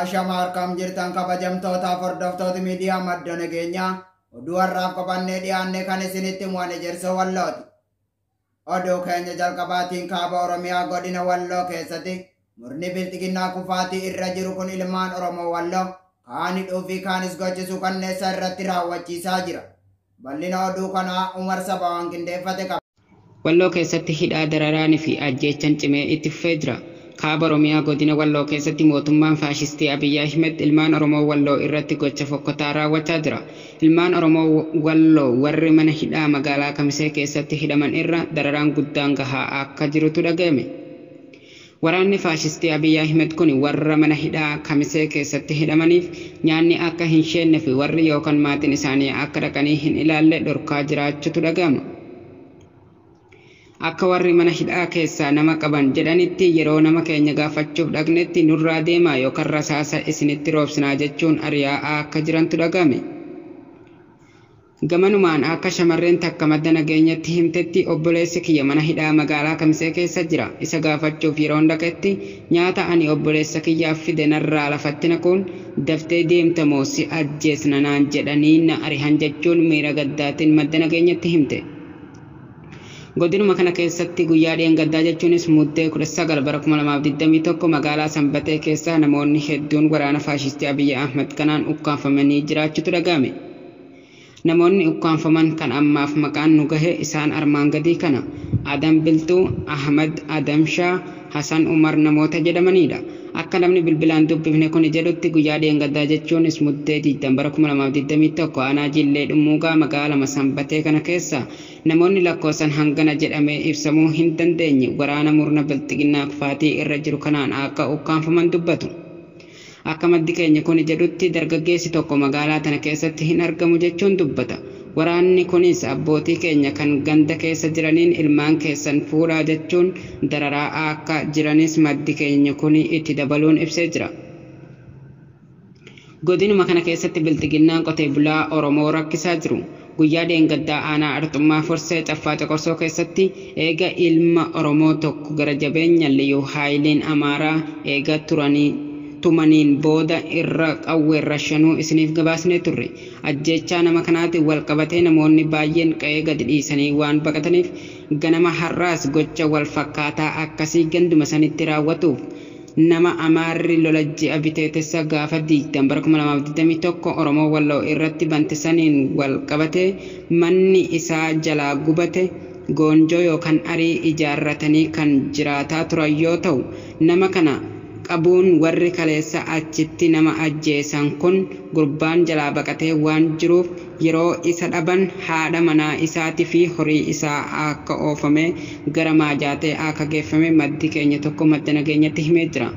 Ashamar kam jirtan kabajamtoota hordoftoota miidiyaa madda nageenyaa oduu har'aaf qabannee dhiyaanne kan isinitti mu'ane Jersoo Wallooti. Oduu keenya jalqabaatiin kaaba Oromiyaa godina Walloo keessatti murni bilxiginnaa kufaatii irra jiru kun ilmaan Oromoo Walloo kaan hidhuu fi kaanis gochisu kanneessa irratti raawwachiisaa jira. Bal'ina oduu kanaa Umar Sabawaan qindeeffate qaba. Walloo keessatti hidhaa dararaanii fi ajjeechan cimee itti fufee jira. Kaaba Oromiyaa godina Walloo keessatti mootummaan faashistii Abiyyi Ahmed ilmaan Oromoo Walloo irratti gocha fokkotaa raawwachaa jira. Ilmaan Oromoo Walloo warri mana hidhaa magaalaa Kamisee keessatti hidhaman irra dararaan guddaan gahaa akka jirutu dhaga'ame. Waraanni faashistii Abiyyi Ahmed kun warra mana hidhaa Kamisee keessatti hidhamaniif nyaanni akka hin sheenne fi warri yookaan maatiin isaanii akka dhaqanii hin ilaalle dhorkaa jiraachuutu dhaga'ama. Akka warri mana hidhaa keessaa nama qaban jedhanitti yeroo nama keenya gaafachuuf dhaqnetti nurraa deemaa yookaan rasaasa isinitti roobsinaa jechuun ari'aa akka jirantu dhaga'ame. Gamanumaan akka shamarreen takka madda nageenyatti himtetti obboleessi kiyya mana hidhaa magaalaa Kamisee keessa jira. Isa gaafachuuf yeroon dhaqetti nyaata ani obboleessa kiyyaaf fide narraa lafatti naquun daftee deemtamoo si ajjeesna naan jedhanii na ari'an jechuun miira gaddaatiin madda nageenyatti himte. Godinuma kana keessatti guyyaa dheengaddaa jechuunis muddee 19 bara 2021 magaalaa Sanbatee keessaa namoonni hedduun waraana faashistii Abiyyi Ahmed kanaan ukkaanfamanii jiraachuutu dhaga'ame. Namoonni ukkaanfaman kan ammaaf maqaan nu gahe isaan armaan gadii kana: Adam Biltuu, Ahmad Adamshaa, Hasan Umar namoota jedhamanidha. Akka namni bilbilaan dubbifne kun jedhutti guyyaa dheengaddaa jechuunis muddee 20 bara 2021 aanaa Jillee Dhummuugaa magaalaa Sanbatee kana keessa namoonni lakkoofsan hangana jedhamee ibsamuu hin dandeenye waraana murna bilxiginnaa kufaatii irra jiru kanaan akka ukkaanfaman dubbatu. Akka maddi keenya kun jedhutti dargaggeessi tokko magaalaa tana keessatti hin argamu jechuun dubbata. Waraanni kunis abbootii keenya kan ganda keessa jiraniin ilmaan keessan fuudhaa jechuun dararaa akka jiranis maddi keenya kun itti dabaluun ibsee jira. Godinuma kana keessatti bilxiginnaan qotee bulaa Oromoo rakkisaa jiru. Guyyaa dheengaddaa aanaa Arxummaa Forsee Caffaa Coqorsoo keessatti eega ilma Oromoo tokko gara jabeenya Liyyuu Haayiliin Amaaraa eega tumaniin booda irra qawweerra shanuu isiniif gabaasnee turre. Ajjeechaa nama kanaatiin wal qabatee namoonni baay'een qe'ee gadi dhiisanii waan baqataniif ganama har'aas gocha wal fakkaataa akkasii ganduma sanitti raawwatuuf nama Amaarri lola ji'a biteetessa gaafa 20 bara 2021 Oromoo Walloo irratti bantisaniin wal qabatee manni isaa jalaa gubate goonjoo yookaan arii ijaarratanii kan jiraataa turan yoo ta'u, nama kana qabuun warri kaleessa achitti nama ajjeesan kun gurbaan jalaa baqatee waan jiruuf yeroo isa dhaban haadha manaa isaatii fi horii isaa akka oofame gara maajaatee akka geeffame maddi keenya tokko madda nageenyatti himee jira.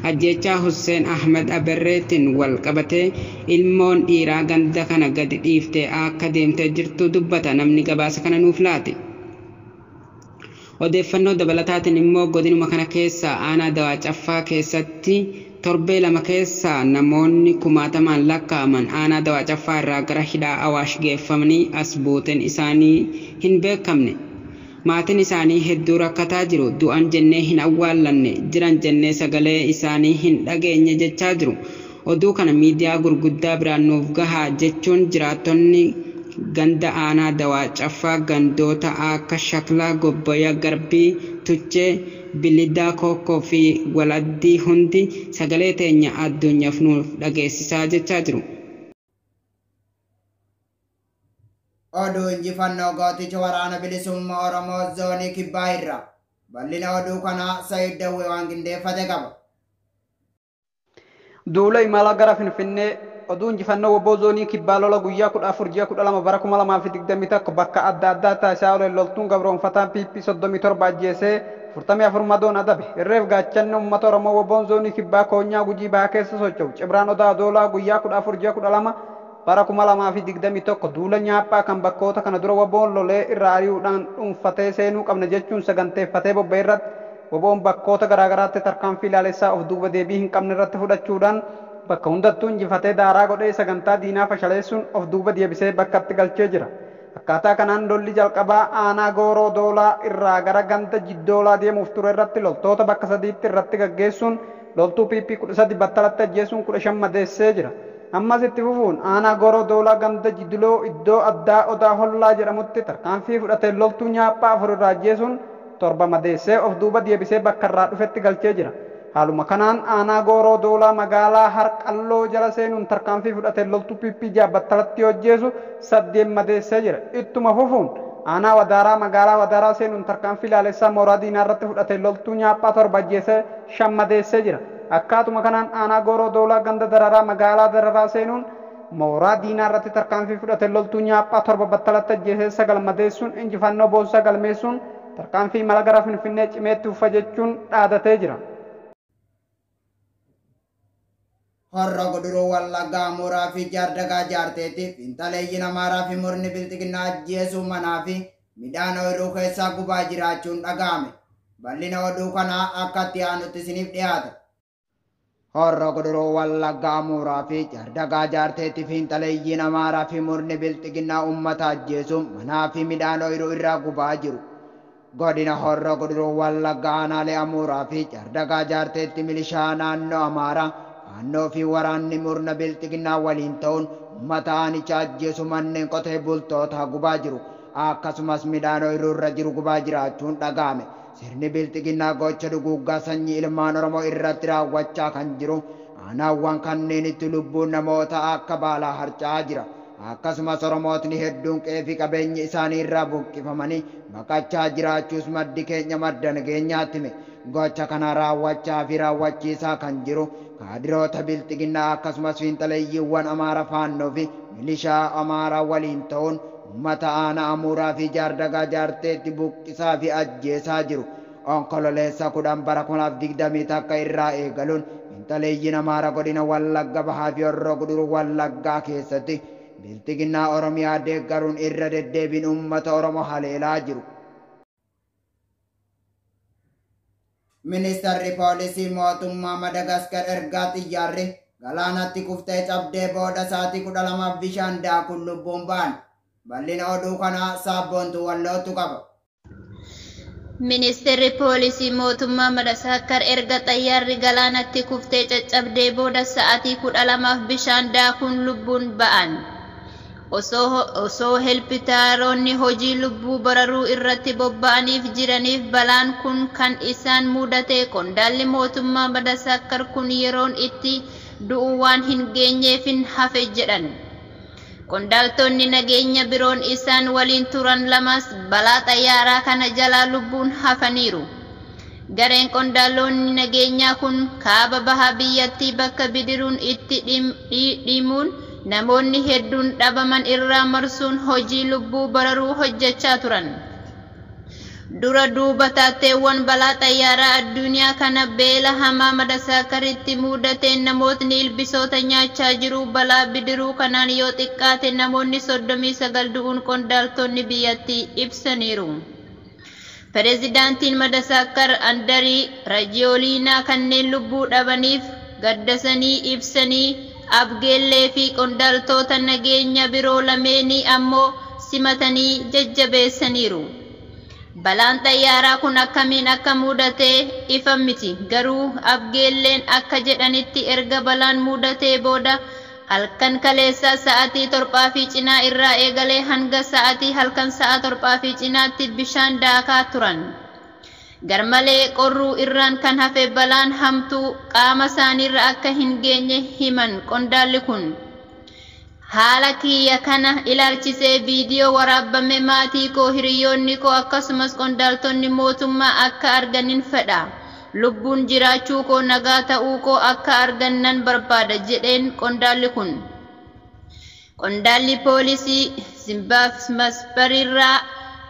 Ajjeechaa Hussein Ahmed Aberreetiin wal qabatee ilmoon dhiiraa ganda kana gadi dhiiftee akka deemtee jirtu dubbata namni gabaasa kana nuuf laate. Odeeffannoo dabalataatiin immoo godinuma kana keessa aanaa Dawaa Caffaa keessatti torbee lama keessa namoonni 1000 lakkaa'aman aanaa Dawaa Caffaa irraa gara hidhaa Awaash geeffamanii as buuteen isaanii hin beekamne. Maatiin isaanii hedduu rakkataa jiru. Du'an jennee hin awwaallanne, jiran jennee sagalee isaanii hin dhageenye jechaa jiru. Oduu kana miidiyaa gurguddaa biraan nuuf gahaa jechuun jiraattonni ganda aanaa Dawaa Caffaa gandoota akka Shaklaa, Gobboya, Garbii, Tuchee, Bilidaa, Kokkoo fi Waladdii hundi sagalee teenya addunyaaf nuuf dhageessisaa jechaa jiru. Oduu injifannoo gooticha waraana bilisummaa Oromoo zoonii Kibbaa irraa. Bal'ina oduu kanaa Sa'iid Dawwee waan qindeeffate qaba. Duula imala gara Finfinnee oduu injifannoo woboo zoonii Kibbaa lola guyyaa 14 bara 2021 bakka adda addaa taasisaa oole loltuun gabroonfataan PP 37 ajjeesee 44 madoon adabe. Irreef gaachanni uummata Oromoo woboon zoonii Kibbaa koonyaa Gujii bahaa keessa socho'u. Cibraan Odaa Doolaa guyyaa 14 bara 2021 duula nyaaphaa kan bakkoota kana dura woboon lolee irraa ari'uudhaan dhuunfatee seenuu qabna jechuun saganteeffatee bobba'e irratti woboon bakkoota garaagaraatti tarkaanfii ilaalessaa of duuba deebii hin qabne irratti fudhachuudhaan bakka hundattuu injifatee daaraa godhee sagantaa diinaa fashaleessuun of duuba deebisee bakkatti galchee jira. Akkaataa kanaan lolli jalqabaa aanaa Gooroo Doolaa irraa gara ganda Jiddoolaa deemuuf ture irratti loltoota bakka sadiitti irratti gaggeessuun loltuu PP 13 battalatti ajjeesuun 15 madeessee jira. Ammas itti fufuun aanaa Gooroo Doolaa ganda Jidiloo iddoo addaa Odaa Hollaa jedhamutti tarkaanfii fudhatee loltuu nyaaphaa 4 irraa ajjeesuun 7 madeessee of duuba deebisee bakka irraa dhufetti galchee jira. Haaluma kanaan aanaa Gooroo Doolaa magaalaa Harqalloo jala seenuun tarkaanfii fudhatee loltuu PP 6 battalatti ajjeesu 8 madeessee jira. Ittuma fufuun aanaa Wadaaraa magaalaa Wadaaraa seenuun tarkaanfii laalessaa mooraa diinaa irratti fudhatee loltuu nyaaphaa 7 ajjeesee 5 madeessee jira. Akkaatuma kanaan aanaa Gooroo Doolaa ganda Dararaa magaalaa Dararaa seenuun mooraa diinaa irratti tarkaanfii fudhatee loltuu nyaaphaa 7 battalatti ajjeesee 9 madeessuun injifannoo boonsaa galmeessuun tarkaanfii mala gara Finfinnee cimeetti uffa jechuun dhaadatee jira. Horroo Guduruu Wallaggaa Amuuraa fi Jaardagaa Jaarteetiif Intaleeyyiin Amaaraa fi murni Bilxiginnaa ajjeesuu manaa fi midhaan ooyiruu keessaa gubaa jiraachuun dhaga'ame. Bal'ina oduu kanaa akka itti aanutti isiniif dhiyaata. Horroo Guduruu Wallaggaa Amuuraa fi Jaardagaa Jaarteetiif Intaleeyyiin Amaaraa fi murni Bilxiginnaa uummata ajjeesuun manaa fi midhaan ooyiruu irraa gubaa jiru. Godina Horroo Guduruu Wallaggaa aanaalee Amuuraa fi Jaardagaa Jaarteetti milishaa naannoo Amaaraa Naannoo fi waraanni murna Bilxiginnaa waliin ta'uun uummata aanichaa ajjeesu manneen qotee bultootaa gubaa jiru. Akkasumas midhaan ooyiruu irra jiru gubaa jiraachuun dhaga'ame. Sirni Bilxiginnaa gocha duguuggaa sanyii ilmaan Oromoo irratti raawwachaa kan jiru. Aanaawwan kanneenitti lubbuun namoota akka baalaa harca'aa jira. Akkasumas Oromootni hedduun qe'ee fi qabeenya isaanii irraa buqqifamanii baqachaa jiraachuus maddi keenya madda nageenyaatti hime. Gocha kana raawwachaa fi raawwachiisaa kan jiru kaadiroota Bilxiginnaa akkasumas fiinxaleeyyiiwwan Amaaraa faannoo fi milishaa Amaaraa waliin ta'uun uummata aanaa Amuuraa fi Jaardagaa Jaarteetti buqqisaa fi ajjeesaa jiru. Onkololeessa 10 bara 2020 takka irraa eegaluun fiinxaleeyyiin Amaaraa godina Wallagga Bahaa fi Horroo Guduruu Wallaggaa keessatti Bilxiginnaa Oromiyaa deeggaruun irra deddeebiin uummata Oromoo haleelaa jiru. Ministeerri poolisii mootummaa Madagaskar ergaa xiyyaarri galaanatti kuftee cabdee booda sa'aatii 12 bishaan daakuun lubbuun ba'an. Bal'ina oduu kanaa Saabboontuu Wallootu qaba. Ministeerri poolisii mootummaa Madagaskar erga xiyyaarri galaanatti kuftee caccabdee booda sa'aatii 12 bishaan daakuun lubbuun ba'an. Osoo helpitaaroonni hojii lubbuu bararuu irratti bobba'aniif jiraniif balaan kun kan isaan mudate. Qondaalli mootummaa Madagaskar kun yeroon itti du'u waan hin geenyeefin hafe jedhan. Qondaaltonni nageenya biroon isaan waliin turan lamas balaa xiyyaaraa kana jalaa lubbuun hafaniiru. Gareen qondaaltonni nageenyaa kun kaaba bahaa biyyattii bakka bidiruun itti dhimuun namoonni hedduun dhabaman irraa marsuun hojii lubbuu bararuu hojjechaa turan. Dura duuba taateewwan balaa xiyyaaraa addunyaa kana beela hamaa Madagaskaritti mudateen namootni ilbiisota nyaachaa jiru. Balaa bidiruu kanaan yoo xiqqaate namoonni 39 du'uun qondaaltonni biyyattii ibsaniiru. Pireezidaantiin Madagaskar Andarii Rajooliinaa kanneen lubbuu dhabaniif gaddasanii ibsanii Abgeellee fi qondaaltota nageenya biroo lameenii ammoo simatanii jajjabeessaniiru. Balaan xiyyaaraa kun akkamiin akka mudate ifa miti. Garuu Abgeelleen akka jedhanitti erga balaan mudatee booda halkan kaleessaa sa'aatii 7 fi cinaa irraa eegalee hanga sa'aatii halkan sa'a 7 fi cinaatti bishaan daakaa turan. Garmalee qorruu irraan kan hafe balaan hamtuu qaama isaaniirra akka hin geenye himan qondaalli kun. Haala kiyya kana ilaalchisee viidiyoo waraabame maatii koo hiriyoonni koo akkasumas qondaaltonni mootummaa akka arganin fedha. Lubbuun jiraachuu koo nagaa ta'uu koo akka argannan barbaada jedheen qondaalli kun. Qondaalli poolisii Zimbabweerraa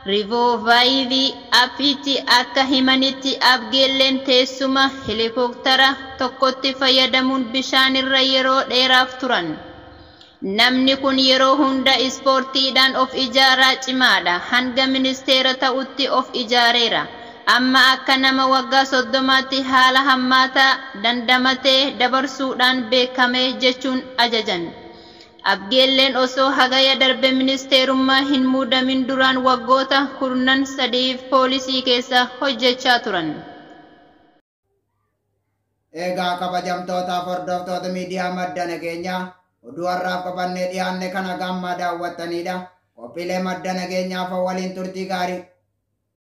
Rivoovaayiivii Afiitti akka himanitti Abgeelleen teessuma helikooftara tokkotti fayyadamuun bishaan irra yeroo dheeraaf turan. Namni kun yeroo hunda ispoortiidhaan of ijaaraa cimaadha. Hanga ministeera ta'utti of ijaareera. Amma akka nama waggaa 30tti haala hammaataa dandamatee dabarsuudhaan beekame jechuun ajajan. Abgeelleen osoo hagaya darbe ministeerummaa hin muudamin duraan waggoota 13 poolisii keessa hojjechaa turan. Egaa kabajamtootaaf hordoftoota miidiyaa madda nageenyaa oduu har'aaf qabannee dhiyaanne kana gammaa daawwattanidha. Qophiilee madda nageenyaaf waliin turtii gaarii.